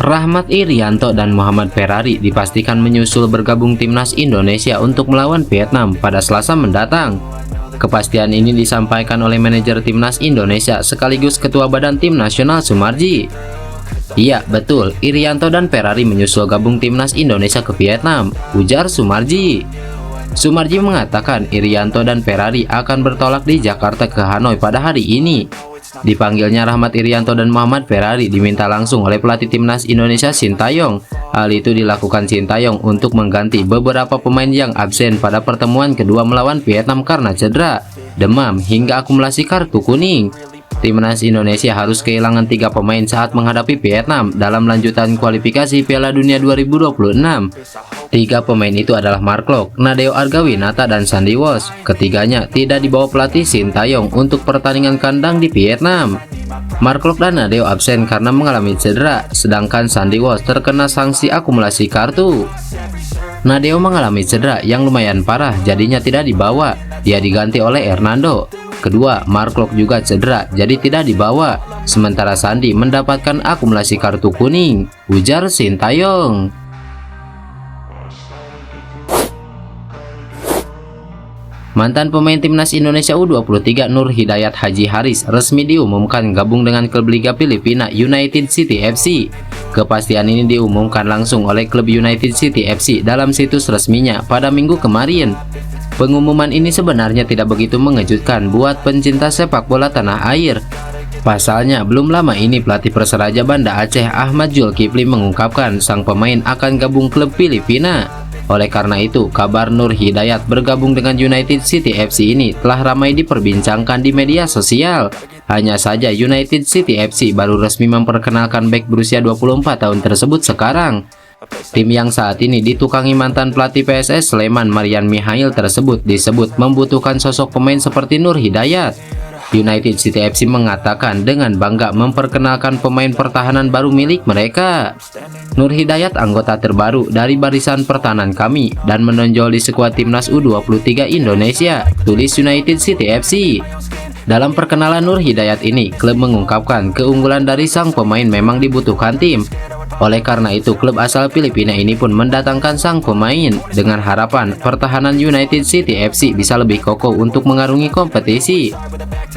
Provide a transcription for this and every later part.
Rahmat Irianto dan Muhammad Ferrari dipastikan menyusul bergabung timnas Indonesia untuk melawan Vietnam pada Selasa mendatang. Kepastian ini disampaikan oleh manajer timnas Indonesia sekaligus ketua badan tim nasional Sumarji. Iya, betul, Irianto dan Ferrari menyusul gabung timnas Indonesia ke Vietnam, ujar Sumarji. Sumarji mengatakan Irianto dan Ferrari akan bertolak di Jakarta ke Hanoi pada hari ini. Dipanggilnya Rahmat Irianto dan Muhammad Ferrari diminta langsung oleh pelatih timnas Indonesia Sintayong. Hal itu dilakukan Sintayong untuk mengganti beberapa pemain yang absen pada pertemuan kedua melawan Vietnam karena cedera, demam, hingga akumulasi kartu kuning. Timnas Indonesia harus kehilangan 3 pemain saat menghadapi Vietnam dalam lanjutan kualifikasi Piala Dunia 2026. 3 pemain itu adalah Mark Klok, Nadeo Argawinata, dan Sandy Walsh. Ketiganya tidak dibawa pelatih Sintayong untuk pertandingan kandang di Vietnam. Mark Klok dan Nadeo absen karena mengalami cedera, sedangkan Sandy Walsh terkena sanksi akumulasi kartu. Nadeo mengalami cedera yang lumayan parah, jadinya tidak dibawa. Dia diganti oleh Hernando. Kedua, Mark Klok juga cedera, jadi tidak dibawa. Sementara Sandy mendapatkan akumulasi kartu kuning, ujar Sintayong. Mantan pemain timnas Indonesia U23 Nur Hidayat Haji Haris resmi diumumkan gabung dengan klub Liga Filipina United City FC. Kepastian ini diumumkan langsung oleh klub United City FC dalam situs resminya pada Minggu kemarin. Pengumuman ini sebenarnya tidak begitu mengejutkan buat pencinta sepak bola tanah air. Pasalnya, belum lama ini pelatih Perseraja Banda Aceh Ahmad Zulkifli mengungkapkan sang pemain akan gabung klub Filipina. Oleh karena itu, kabar Nur Hidayat bergabung dengan United City FC ini telah ramai diperbincangkan di media sosial. Hanya saja United City FC baru resmi memperkenalkan bek berusia 24 tahun tersebut sekarang. Tim yang saat ini ditukangi mantan pelatih PSS Sleman Marian Mihail tersebut disebut membutuhkan sosok pemain seperti Nur Hidayat. United City FC mengatakan dengan bangga memperkenalkan pemain pertahanan baru milik mereka. Nur Hidayat anggota terbaru dari barisan pertahanan kami dan menonjol di skuad timnas U23 Indonesia, tulis United City FC. Dalam perkenalan Nur Hidayat ini, klub mengungkapkan keunggulan dari sang pemain memang dibutuhkan tim. Oleh karena itu, klub asal Filipina ini pun mendatangkan sang pemain dengan harapan pertahanan United City FC bisa lebih kokoh untuk mengarungi kompetisi.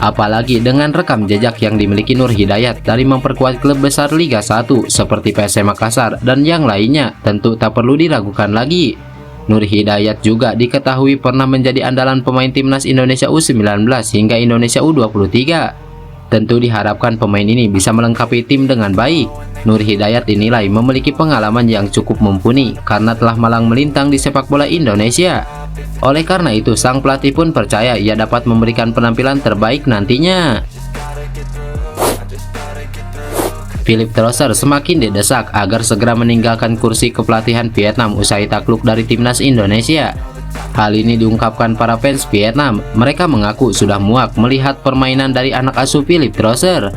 Apalagi dengan rekam jejak yang dimiliki Nur Hidayat dari memperkuat klub besar Liga 1 seperti PSM Makassar dan yang lainnya, tentu tak perlu diragukan lagi. Nur Hidayat juga diketahui pernah menjadi andalan pemain timnas Indonesia U19 hingga Indonesia U23. Tentu diharapkan pemain ini bisa melengkapi tim dengan baik. Nur Hidayat dinilai memiliki pengalaman yang cukup mumpuni karena telah malang melintang di sepak bola Indonesia. Oleh karena itu, sang pelatih pun percaya ia dapat memberikan penampilan terbaik nantinya. Philip Trosser semakin didesak agar segera meninggalkan kursi kepelatihan Vietnam usai takluk dari timnas Indonesia. Hal ini diungkapkan para fans Vietnam. Mereka mengaku sudah muak melihat permainan dari anak asuh Philip Trosser.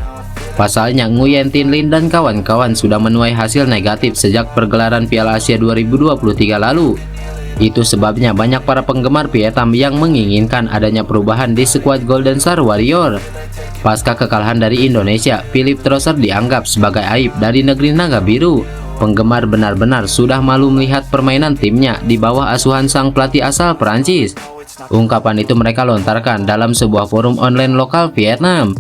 Pasalnya, Nguyen Tin Lin dan kawan-kawan sudah menuai hasil negatif sejak pergelaran Piala Asia 2023 lalu. Itu sebabnya banyak para penggemar Vietnam yang menginginkan adanya perubahan di skuad Golden Star Warrior. Pasca kekalahan dari Indonesia, Philip Trosser dianggap sebagai aib dari negeri naga biru. Penggemar benar-benar sudah malu melihat permainan timnya di bawah asuhan sang pelatih asal Perancis. Ungkapan itu mereka lontarkan dalam sebuah forum online lokal Vietnam.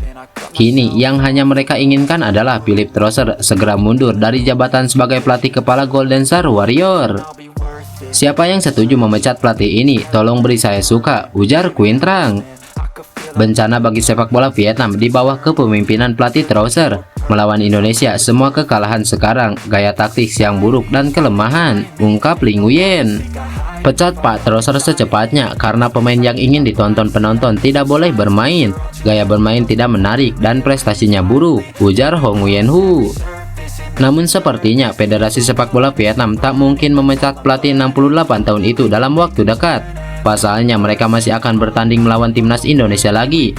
Kini yang hanya mereka inginkan adalah Philip Trosser segera mundur dari jabatan sebagai pelatih kepala Golden Star Warrior. Siapa yang setuju memecat pelatih ini? Tolong beri saya suka, ujar Quintrang. Bencana bagi sepak bola Vietnam di bawah kepemimpinan pelatih Trosser. Melawan Indonesia, semua kekalahan sekarang, gaya taktik yang buruk dan kelemahan, ungkap Ling Nguyen. Pecat Pak Trosser secepatnya karena pemain yang ingin ditonton penonton tidak boleh bermain, gaya bermain tidak menarik dan prestasinya buruk, ujar Ho Nguyen Hu. Namun sepertinya Federasi Sepak Bola Vietnam tak mungkin memecat pelatih 68 tahun itu dalam waktu dekat. Pasalnya mereka masih akan bertanding melawan timnas Indonesia lagi.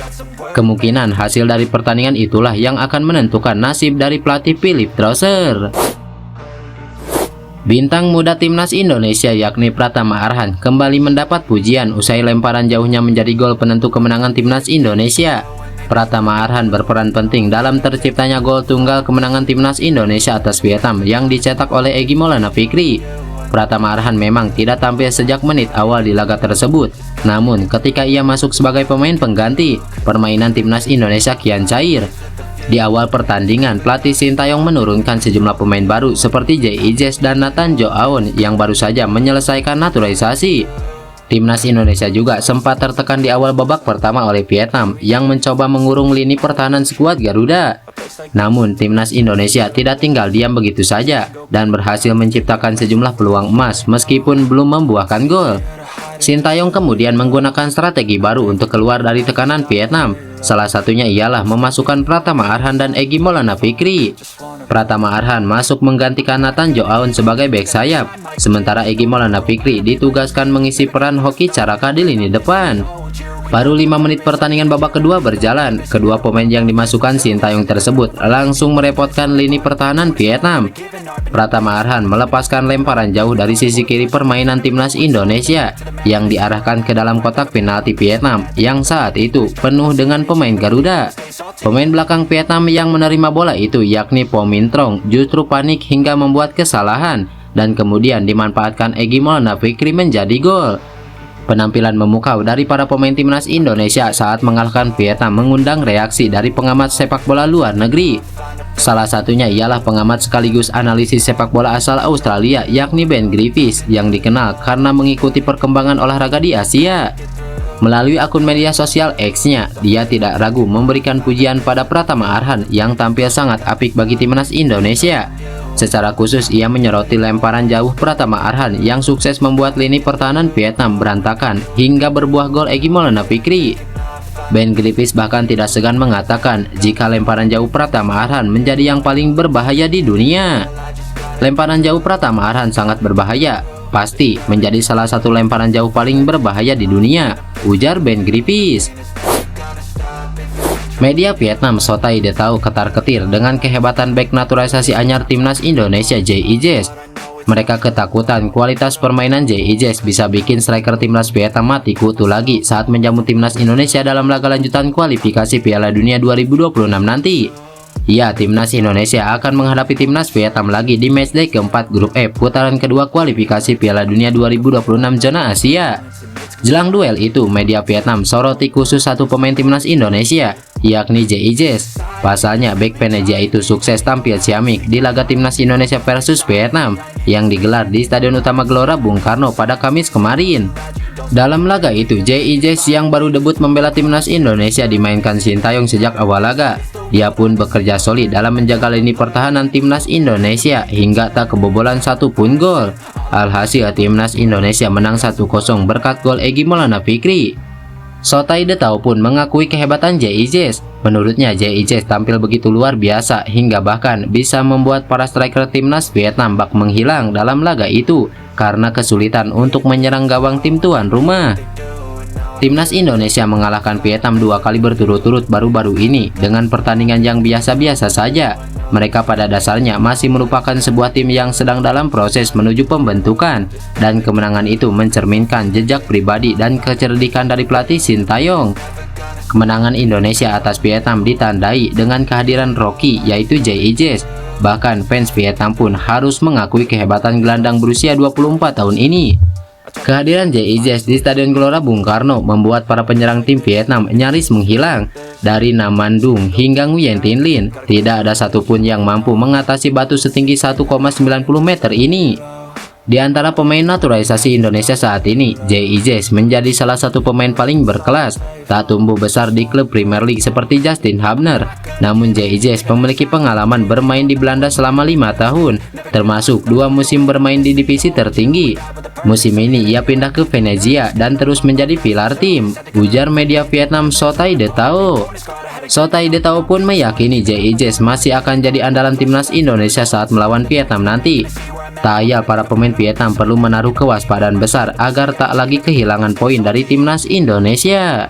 Kemungkinan hasil dari pertandingan itulah yang akan menentukan nasib dari pelatih Philip Trosser. Bintang muda timnas Indonesia yakni Pratama Arhan kembali mendapat pujian usai lemparan jauhnya menjadi gol penentu kemenangan timnas Indonesia. Pratama Arhan berperan penting dalam terciptanya gol tunggal kemenangan timnas Indonesia atas Vietnam yang dicetak oleh Egy Maulana Fikri. Pratama Arhan memang tidak tampil sejak menit awal di laga tersebut. Namun ketika ia masuk sebagai pemain pengganti, permainan timnas Indonesia kian cair. Di awal pertandingan, pelatih Sintayong menurunkan sejumlah pemain baru seperti J.I. dan Nathan Jo Aon yang baru saja menyelesaikan naturalisasi. Timnas Indonesia juga sempat tertekan di awal babak pertama oleh Vietnam yang mencoba mengurung lini pertahanan skuad Garuda. Namun, timnas Indonesia tidak tinggal diam begitu saja dan berhasil menciptakan sejumlah peluang emas meskipun belum membuahkan gol. Sintayong kemudian menggunakan strategi baru untuk keluar dari tekanan Vietnam. Salah satunya ialah memasukkan Pratama Arhan dan Egy Maulana Fikri. Pratama Arhan masuk menggantikan Nathan Jo Aon sebagai bek sayap, sementara Egy Maulana Fikri ditugaskan mengisi peran Hoki Caraka di lini depan. Baru 5 menit pertandingan babak kedua berjalan, kedua pemain yang dimasukkan Sintayong tersebut langsung merepotkan lini pertahanan Vietnam. Pratama Arhan melepaskan lemparan jauh dari sisi kiri permainan timnas Indonesia yang diarahkan ke dalam kotak penalti Vietnam yang saat itu penuh dengan pemain Garuda. Pemain belakang Vietnam yang menerima bola itu yakni Po Min Trong justru panik hingga membuat kesalahan dan kemudian dimanfaatkan Egy Maulana Fikri menjadi gol. Penampilan memukau dari para pemain timnas Indonesia saat mengalahkan Vietnam mengundang reaksi dari pengamat sepak bola luar negeri. Salah satunya ialah pengamat sekaligus analisis sepak bola asal Australia yakni Ben Griffiths yang dikenal karena mengikuti perkembangan olahraga di Asia. Melalui akun media sosial X-nya, dia tidak ragu memberikan pujian pada Pratama Arhan yang tampil sangat apik bagi timnas Indonesia. Secara khusus, ia menyoroti lemparan jauh Pratama Arhan yang sukses membuat lini pertahanan Vietnam berantakan hingga berbuah gol Egy Maulana Fikri. Ben Griffiths bahkan tidak segan mengatakan jika lemparan jauh Pratama Arhan menjadi yang paling berbahaya di dunia. Lemparan jauh Pratama Arhan sangat berbahaya, pasti menjadi salah satu lemparan jauh paling berbahaya di dunia, ujar Ben Griffiths. Media Vietnam Sotai De Tau ketar-ketir dengan kehebatan bek naturalisasi anyar timnas Indonesia J.I. Mereka ketakutan kualitas permainan J.I. bisa bikin striker timnas Vietnam mati kutu lagi saat menjamu timnas Indonesia dalam laga lanjutan kualifikasi Piala Dunia 2026 nanti. Ya, timnas Indonesia akan menghadapi timnas Vietnam lagi di matchday keempat grup F putaran kedua kualifikasi Piala Dunia 2026 zona Asia. Jelang duel itu, media Vietnam soroti khusus satu pemain timnas Indonesia, yakni J.I. Pasalnya, bek Venezia itu sukses tampil ciamik di laga timnas Indonesia versus Vietnam yang digelar di Stadion Utama Gelora Bung Karno pada Kamis kemarin. Dalam laga itu, J.I. yang baru debut membela timnas Indonesia dimainkan Sintayong sejak awal laga. Dia pun bekerja solid dalam menjaga lini pertahanan timnas Indonesia hingga tak kebobolan satupun gol. Alhasil, timnas Indonesia menang 1-0 berkat gol Egy Maulana Fikri. Sotai De Tau pun mengakui kehebatan J.I. Menurutnya, J.I. tampil begitu luar biasa hingga bahkan bisa membuat para striker timnas Vietnam bak menghilang dalam laga itu karena kesulitan untuk menyerang gawang tim tuan rumah. Timnas Indonesia mengalahkan Vietnam 2 kali berturut-turut baru-baru ini dengan pertandingan yang biasa-biasa saja. Mereka pada dasarnya masih merupakan sebuah tim yang sedang dalam proses menuju pembentukan, dan kemenangan itu mencerminkan jejak pribadi dan kecerdikan dari pelatih Sintayong. Kemenangan Indonesia atas Vietnam ditandai dengan kehadiran Rocky yaitu J.I. Bahkan fans Vietnam pun harus mengakui kehebatan gelandang berusia 24 tahun ini. Kehadiran J.I. di Stadion Gelora Bung Karno membuat para penyerang tim Vietnam nyaris menghilang. Dari Nam Dung hingga Nguyen Tin Lin, tidak ada satupun yang mampu mengatasi batu setinggi 1,90 meter ini. Di antara pemain naturalisasi Indonesia saat ini, J.I. menjadi salah satu pemain paling berkelas. Tak tumbuh besar di klub Premier League seperti Justin Hubner, namun J.I. memiliki pengalaman bermain di Belanda selama 5 tahun, termasuk 2 musim bermain di divisi tertinggi. Musim ini ia pindah ke Venezia dan terus menjadi pilar tim, ujar media Vietnam Sotai De Tau. Sotai De Tau pun meyakini J.I. masih akan jadi andalan timnas Indonesia saat melawan Vietnam nanti. Tak ayal para pemain Vietnam perlu menaruh kewaspadaan besar agar tak lagi kehilangan poin dari timnas Indonesia.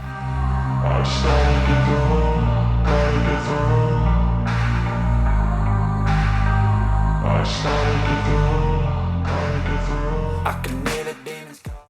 I can